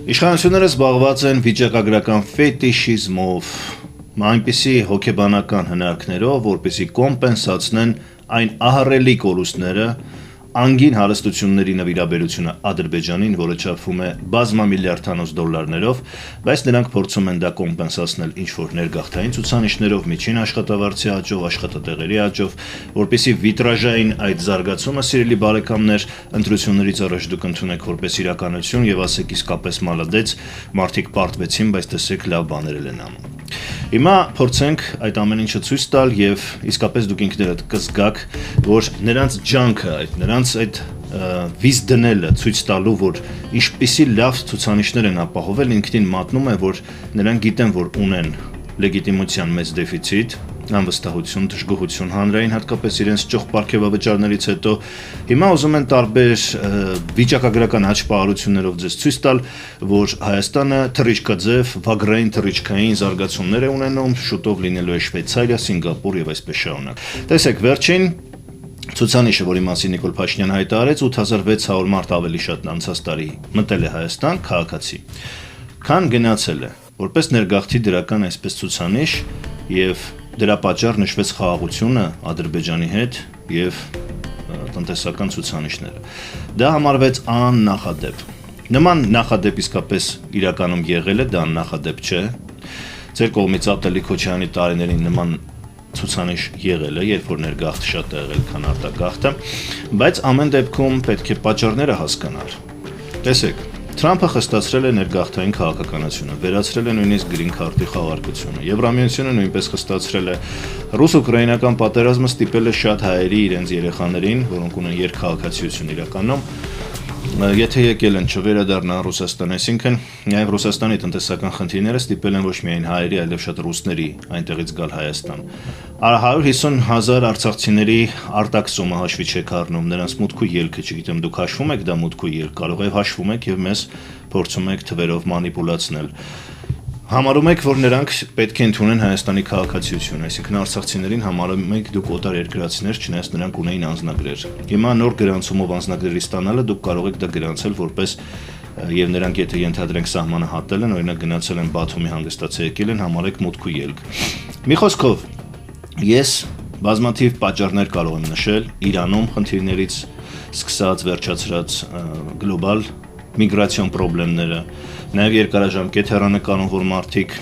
Իշխանությունները զբաղված են վիճակագրական ֆետիշիզմով, այնպիսի հոգեբանական հնարքներով, որպեսզի կոմպենսացնեն այն ահռելի կորուստները, անգին հարստությունների նվիրաբերությունը Ադրբեջանին, որը չափվում է բազմամիլիարդանոց դոլարներով, բայց նրանք փորձում են դա կոմպենսացնել ինչ-որ ներգաղթային ցուցանիշներով, միջին աշխատավարձի աճով, աշխատատեղերի աճով, որպեսզի վիտրաժային այդ զարգացումը, սիրելի բարեկամներ, ընտրություններից առաջ դուք ընդունեք որպես իրականություն եւ ասեք իսկապես մալադեց, մարդիկ պարտվեցին, բայց տեսեք լավ բաներ են անում։ Հիմա փորձենք այդ ամեն ինչը ցույց տալ եւ իսկապես դուք ինքներդ կզգաք, որ նրանց ջանքը, նրանց այդ վիզ դնելը ցույց տալու, որ ինչպիսի լավ ցուցանիշներ են ապահովել, ինքնին մատնում է, որ նրանք գիտեն, որ ունեն լեգիտիմության մեծ դեֆիցիտ, անվստահություն, դժգոհություն հանրային, հատկապես իրենց ճոխ պարգևավճարներից հետո հիմա ուզում են տարբեր վիճակագրական աճպահարություններով ձեզ ցույց տալ, որ Հայաստանը թռիչքաձև, վագրային թռիչքային զարգացումներ է ունենում, շուտով լինելու է Շվեյցարիա, Սինգապուր եւ այսպես շարունակ։ Տեսեք, վերջին ցուցանիշը, որի մասին Նիկոլ Փաշինյանը հայտարարեց, 8600 մարդ ավելի շատ անցած տարի մտել է Հայաստան քաղաքացի, քան գնացել է, որպես ներգաղթի դրական այսպես ցուցանիշ եւ դրա պատճառ նշվեց խաղաղությունը Ադրբեջանի հետ եւ տնտեսական ցուցանիշները։ Դա համարվեց աննախադեպ։ Նման նախադեպ իսկապես իրականում եղել է, դա աննախադեպ չէ։ Ձեր կողմից Ատելի Քոչարյանի տարիներին նման ցուցանիշ եղել է, երբ որ ներգաղթը շատ է եղել, քան արտագաղթը, բայց ամեն դեպքում պետք է պատճառները հասկանալ։ Տեսեք, Թրամփը խստացրել է ներգաղթային քաղաքականությունը, վերացրել է նույնիսկ գրին քարտի խաղարկությունը։ Եվրամիությունը նույնպես խստացրել է ռուս-ուկրաինական պատերազմը, ստիպել է շատ հայերի իրենց երեխաներին, որոնք ունեն երկքաղաքացիություն իրականում, եթե եկել են չվերադառնան Ռուսաստան, այսինքն նաև Ռուսաստանի տնտեսական խնդիրները ստիպել են ոչ միայն հայերի, այլև շատ ռուսների այնտեղից գալ Հայաստան։ 150,000 արցախցիների արտաքսումը հաշվի չեք առնում, նրանց մուտք ու ելքը, չգիտեմ, դուք հաշվում եք դա մուտք ու ելք, կարող է հաշվում եք եւ մեզ փորձում եք թվերով մանիպուլացնել։ Համարում եք, որ նրանք պետք է ընդունեն Հայաստանի քաղաքացիություն, այսինքն արցախցիներին համարում եք դուք օտար երկրացիներ, չնայած նրանք ունեին անձնագրեր։ Հիմա նոր գրանցումով անձնագրերի ստանալը դուք կարող եք դա գրանցել որպես եւ նրանք եթե ենթադրենք սահմանը հատել են, օրինակ գնացել են Բաթումի հանգստացել եկել են, համարեք մուտք ու ելք։ Մի խոսքով, ես բազմաթիվ պատճառներ կարող եմ նշել Իրանում խնդիրներից սկսած վերջացրած գլոբալ միգրացիոն խնդիրները, նաև երկարաժամկետ հեռանկարում, որ մարդիկ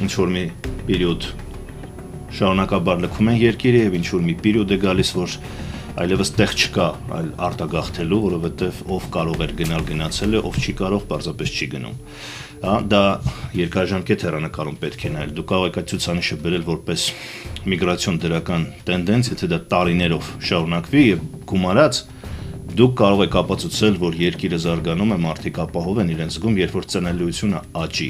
ինչ-որ մի պերիոդ շարունակաբար լքում են երկիրը եւ ինչ-որ մի պերիոդ է գալիս, որ այլևս տեղ չկա այլ արտագաղթելու, որովհետեւ ով կարող էր գնալ գնացել է, ով չի կարող, պարզապես չի գնում։ Դա երկարաժամկետ հեռանկարում պետք է նայել։ Դուք կարող եք այդ ցուցանիշը բերել որպես միգրացիոն դրական տենդենս, եթե դա տարիներով շարունակվի եւ գումարած դուք կարող եք ապացուցել, որ երկիրը զարգանում է, մարդիկ ապահով են իրենց զգում, երբ որ ծնելիությունը աճի։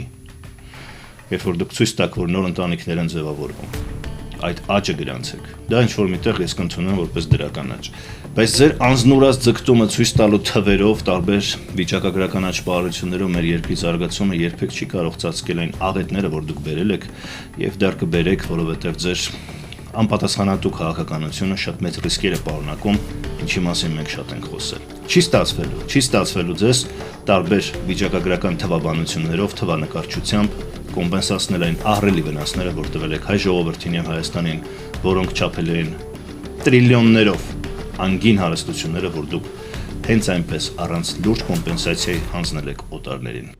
Երբ որ դուք ցույց տաք, որ նոր ընտանիքներ են ձևավորվում, այդ աճը գրանցեք։ Դա ինչ-որ միտեղ ես կընդունեմ որպես դրական աճ։ Բայց ձեր անձնուրաց ձգտումը ցույց տալու թվերով, տարբեր վիճակագրական աճպահարություններով մեր երկրի զարգացումը երբեք չի կարող ծածկել այն աղետները, որ դուք բերել եք, եւ դեռ կբերեք, որովհետեւ ձեր անպատասխանատու քաղաքականությունը շատ մեծ ռիսկեր է պարունակում, ինչի մասին մենք շատ ենք խոսել։ Չի ստացվելու ձեզ տարբեր վիճակագրական թվաբանություններով, թվանկարչությամբ կոմպենսացնել այն ահռելի վնասները, որ տվել եք հայ ժողովրդին եւ Հայաստանին, որոնք չափել են տրիլիոններով անգին հարստությունները, որ դուք հենց այնպես առանց լուրջ կոմպենսացիայի հանձնել եք օտարներին։